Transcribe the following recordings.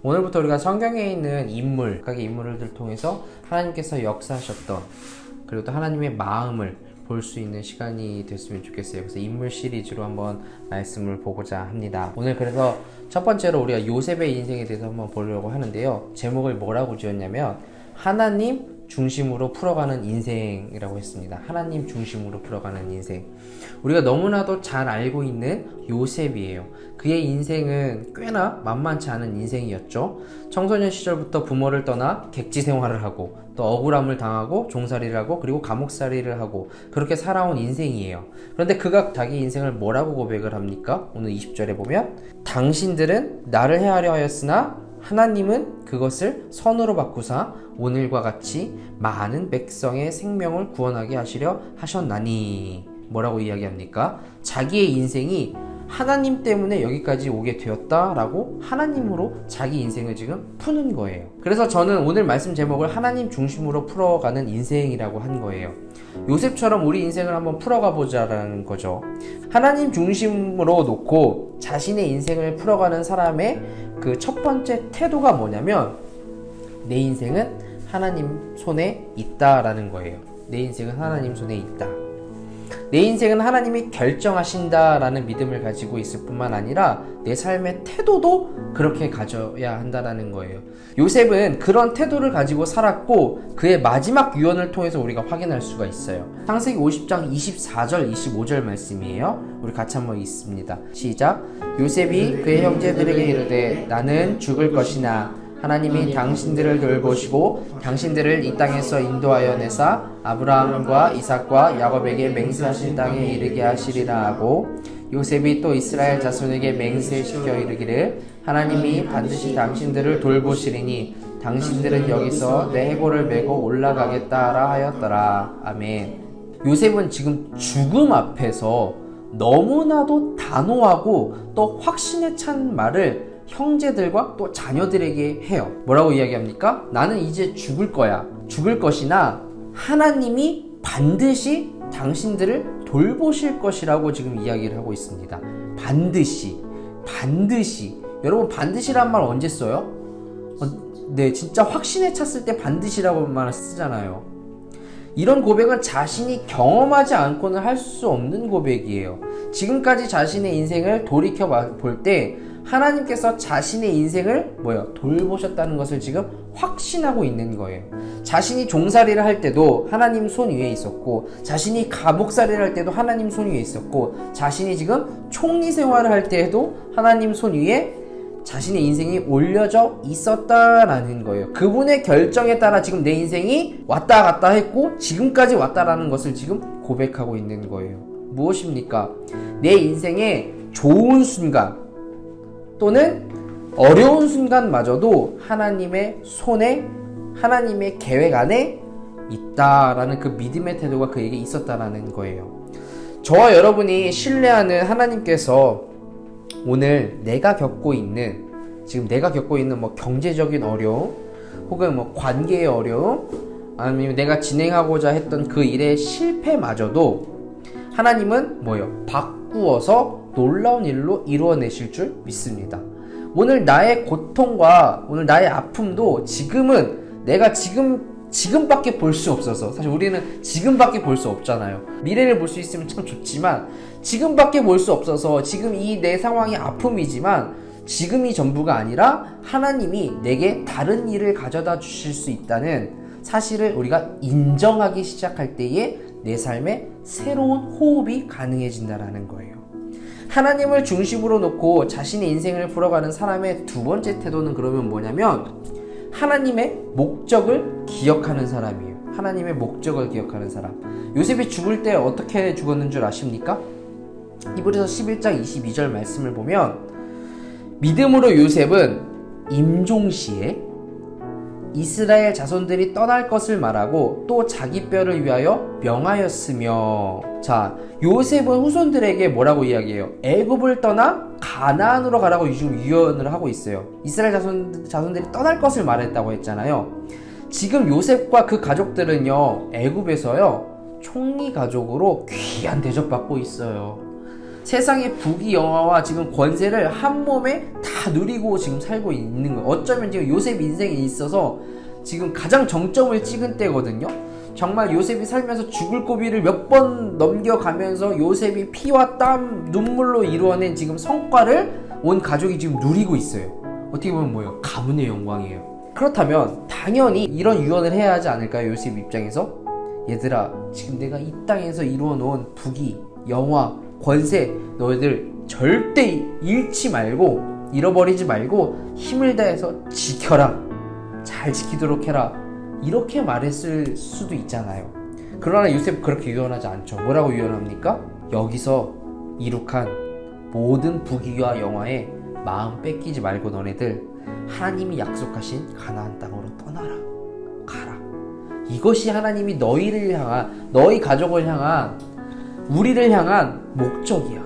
오늘부터 우리가 성경에 있는 인물, 각의 인물들 통해서 하나님께서 역사하셨던, 그리고 또 하나님의 마음을 볼 수 있는 시간이 됐으면 좋겠어요. 그래서 인물 시리즈로 한번 말씀을 보고자 합니다. 오늘 그래서 첫 번째로 우리가 요셉의 인생에 대해서 한번 보려고 하는데요. 제목을 뭐라고 지었냐면 하나님 중심으로 풀어가는 인생이라고 했습니다. 하나님 중심으로 풀어가는 인생. 우리가 너무나도 잘 알고 있는 요셉이에요. 그의 인생은 꽤나 만만치 않은 인생이었죠. 청소년 시절부터 부모를 떠나 객지 생활을 하고 또 억울함을 당하고 종살이를 하고 그리고 감옥살이를 하고 그렇게 살아온 인생이에요. 그런데 그가 자기 인생을 뭐라고 고백을 합니까? 오늘 20절에 보면 당신들은 나를 해하려 하였으나 하나님은 그것을 선으로 바꾸사 오늘과 같이 많은 백성의 생명을 구원하게 하시려 하셨나니. 뭐라고 이야기합니까? 자기의 인생이 하나님 때문에 여기까지 오게 되었다라고 하나님으로 자기 인생을 지금 푸는 거예요. 그래서 저는 오늘 말씀 제목을 하나님 중심으로 풀어가는 인생이라고 한 거예요. 요셉처럼 우리 인생을 한번 풀어가 보자라는 거죠. 하나님 중심으로 놓고 자신의 인생을 풀어가는 사람의 그 첫 번째 태도가 뭐냐면 내 인생은 하나님 손에 있다라는 거예요. 내 인생은 하나님 손에 있다. 내 인생은 하나님이 결정하신다라는 믿음을 가지고 있을 뿐만 아니라 내 삶의 태도도 그렇게 가져야 한다라는 거예요. 요셉은 그런 태도를 가지고 살았고 그의 마지막 유언을 통해서 우리가 확인할 수가 있어요. 창세기 50장 24절 25절 말씀이에요. 우리 같이 한번 읽습니다. 시작. 요셉이 그의 형제들에게 이르되 나는 죽을 것이나 하나님이 당신들을 돌보시고 당신들을 이 땅에서 인도하여 내사 아브라함과 이삭과 야곱에게 맹세하신 땅에 이르게 하시리라 하고 요셉이 또 이스라엘 자손에게 맹세시켜 이르기를 하나님이 반드시 당신들을 돌보시리니 당신들은 여기서 내 해골을 메고 올라가겠다라 하였더라. 아멘. 요셉은 지금 죽음 앞에서 너무나도 단호하고 또 확신에 찬 말을 형제들과 또 자녀들에게 해요. 뭐라고 이야기합니까? 나는 이제 죽을 거야. 죽을 것이나 하나님이 반드시 당신들을 돌보실 것이라고 지금 이야기를 하고 있습니다. 반드시. 여러분 반드시란 말 언제 써요? 네, 진짜 확신에 찼을 때 반드시라고 말을 쓰잖아요. 이런 고백은 자신이 경험하지 않고는 할 수 없는 고백이에요. 지금까지 자신의 인생을 돌이켜 볼 때 하나님께서 자신의 인생을 돌보셨다는 것을 지금 확신하고 있는 거예요. 자신이 종살이를 할 때도 하나님 손 위에 있었고 자신이 감옥살이를 할 때도 하나님 손 위에 있었고 자신이 지금 총리 생활을 할 때에도 하나님 손 위에 자신의 인생이 올려져 있었다라는 거예요. 그분의 결정에 따라 지금 내 인생이 왔다 갔다 했고 지금까지 왔다라는 것을 지금 고백하고 있는 거예요. 무엇입니까? 내 인생의 좋은 순간 또는 어려운 순간마저도 하나님의 손에 하나님의 계획 안에 있다라는 그 믿음의 태도가 그에게 있었다라는 거예요. 저와 여러분이 신뢰하는 하나님께서 오늘 내가 겪고 있는 경제적인 어려움 혹은 관계의 어려움 아니면 내가 진행하고자 했던 그 일의 실패마저도 하나님은 바꾸어서 놀라운 일로 이루어내실 줄 믿습니다. 오늘 나의 고통과 오늘 나의 아픔도 지금은 내가 지금밖에 볼 수 없어서 사실 우리는 지금밖에 볼 수 없잖아요. 미래를 볼 수 있으면 참 좋지만 지금밖에 볼 수 없어서 지금 이 내 상황이 아픔이지만 지금이 전부가 아니라 하나님이 내게 다른 일을 가져다 주실 수 있다는 사실을 우리가 인정하기 시작할 때에 내 삶에 새로운 호흡이 가능해진다라는 거예요. 하나님을 중심으로 놓고 자신의 인생을 풀어가는 사람의 두 번째 태도는 그러면 뭐냐면 하나님의 목적을 기억하는 사람이에요. 하나님의 목적을 기억하는 사람. 요셉이 죽을 때 어떻게 죽었는 줄 아십니까? 히브리서 11장 22절 말씀을 보면 믿음으로 요셉은 임종시에 이스라엘 자손들이 떠날 것을 말하고 또 자기 뼈를 위하여 명하였으며. 자, 요셉은 후손들에게 뭐라고 이야기해요? 애굽을 떠나 가나안으로 가라고 지금 유언을 하고 있어요. 이스라엘 자손들이 떠날 것을 말했다고 했잖아요. 지금 요셉과 그 가족들은요 애굽에서요 총리 가족으로 귀한 대접받고 있어요. 세상의 부귀 영화와 지금 권세를 한 몸에 다 누리고 지금 살고 있는 거예요. 어쩌면 지금 요셉 인생에 있어서 지금 가장 정점을 찍은 때거든요. 정말 요셉이 살면서 죽을 고비를 몇 번 넘겨가면서 요셉이 피와 땀, 눈물로 이루어낸 지금 성과를 온 가족이 지금 누리고 있어요. 어떻게 보면 뭐예요? 가문의 영광이에요. 그렇다면 당연히 이런 유언을 해야 하지 않을까요? 요셉 입장에서? 얘들아, 지금 내가 이 땅에서 이루어 놓은 부귀, 영화, 권세, 너희들 절대 잃지 말고, 잃어버리지 말고 힘을 다해서 지켜라. 잘 지키도록 해라. 이렇게 말했을 수도 있잖아요. 그러나 요셉 그렇게 유언하지 않죠. 뭐라고 유언합니까? 여기서 이룩한 모든 부귀와 영화에 마음 뺏기지 말고 너네들 하나님이 약속하신 가나안 땅으로 떠나라. 가라. 이것이 하나님이 너희를 향한, 너희 가족을 향한, 우리를 향한 목적이야.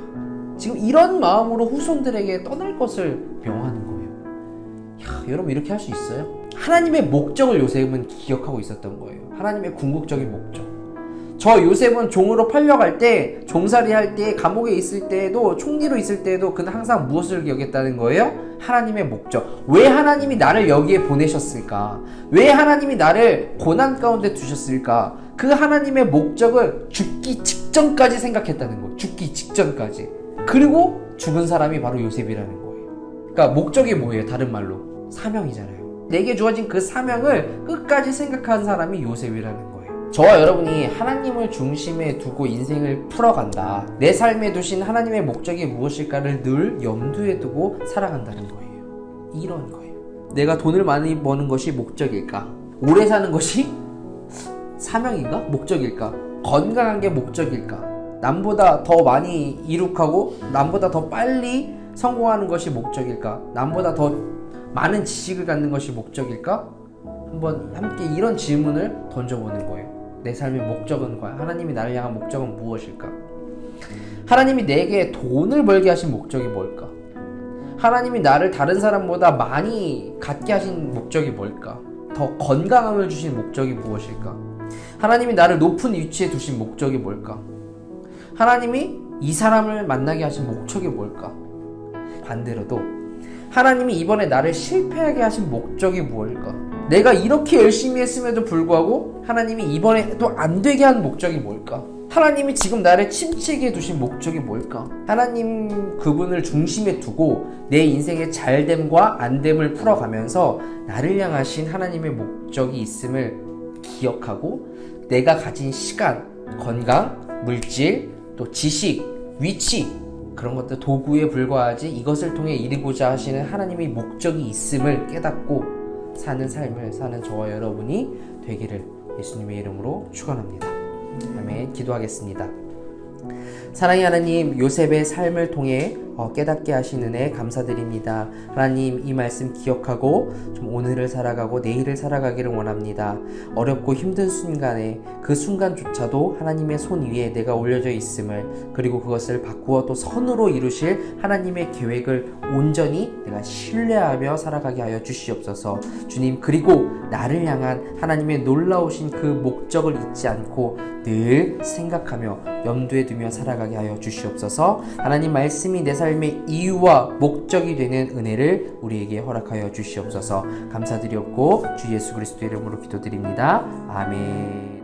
지금 이런 마음으로 후손들에게 떠날 것을 명하는 거예요. 야, 여러분 이렇게 할 수 있어요? 하나님의 목적을 요셉은 기억하고 있었던 거예요. 하나님의 궁극적인 목적. 저 요셉은 종으로 팔려갈 때, 종살이 할 때, 감옥에 있을 때에도, 총리로 있을 때에도 그는 항상 무엇을 기억했다는 거예요? 하나님의 목적. 왜 하나님이 나를 여기에 보내셨을까? 왜 하나님이 나를 고난 가운데 두셨을까? 그 하나님의 목적을 죽기 직전까지 생각했다는 거예요. 죽기 직전까지. 그리고 죽은 사람이 바로 요셉이라는 거예요. 그러니까 목적이 뭐예요? 다른 말로 사명이잖아요. 내게 주어진 그 사명을 끝까지 생각한 사람이 요셉이라는 거예요. 저와 여러분이 하나님을 중심에 두고 인생을 풀어간다. 내 삶에 두신 하나님의 목적이 무엇일까를 늘 염두에 두고 살아간다는 거예요. 이런 거예요. 내가 돈을 많이 버는 것이 목적일까? 오래 사는 것이 사명인가? 목적일까? 건강한 게 목적일까? 남보다 더 많이 이룩하고 남보다 더 빨리 성공하는 것이 목적일까? 남보다 더 많은 지식을 갖는 것이 목적일까? 한번 함께 이런 질문을 던져보는 거예요. 내 삶의 목적은 뭐야? 하나님이 나를 향한 목적은 무엇일까? 하나님이 내게 돈을 벌게 하신 목적이 뭘까? 하나님이 나를 다른 사람보다 많이 갖게 하신 목적이 뭘까? 더 건강함을 주신 목적이 무엇일까? 하나님이 나를 높은 위치에 두신 목적이 뭘까? 하나님이 이 사람을 만나게 하신 목적이 뭘까? 반대로도 하나님이 이번에 나를 실패하게 하신 목적이 무엇일까? 내가 이렇게 열심히 했음에도 불구하고 하나님이 이번에 또 안 되게 한 목적이 뭘까? 하나님이 지금 나를 침체기에 두신 목적이 뭘까? 하나님 그분을 중심에 두고 내 인생의 잘됨과 안됨을 풀어가면서 나를 향하신 하나님의 목적이 있음을 기억하고 내가 가진 시간, 건강, 물질, 또 지식, 위치 그런 것들 도구에 불과하지 이것을 통해 이루고자 하시는 하나님의 목적이 있음을 깨닫고 사는 삶을 사는 저와 여러분이 되기를 예수님의 이름으로 축원합니다. 아멘. 기도하겠습니다. 사랑의 하나님, 요셉의 삶을 통해 깨닫게 하신 은혜 감사드립니다. 하나님, 이 말씀 기억하고 좀 오늘을 살아가고 내일을 살아가기를 원합니다. 어렵고 힘든 순간에 그 순간조차도 하나님의 손 위에 내가 올려져 있음을, 그리고 그것을 바꾸어 또 선으로 이루실 하나님의 계획을 온전히 내가 신뢰하며 살아가게 하여 주시옵소서. 주님, 그리고 나를 향한 하나님의 놀라우신 그 목적을 잊지 않고 늘 생각하며 염두에 두며 살아가게 하여 주시옵소서. 하나님 말씀이 내 삶의 이유와 목적이 되는 은혜를 우리에게 허락하여 주시옵소서. 감사드렸고 주 예수 그리스도의 이름으로 기도드립니다. 아멘.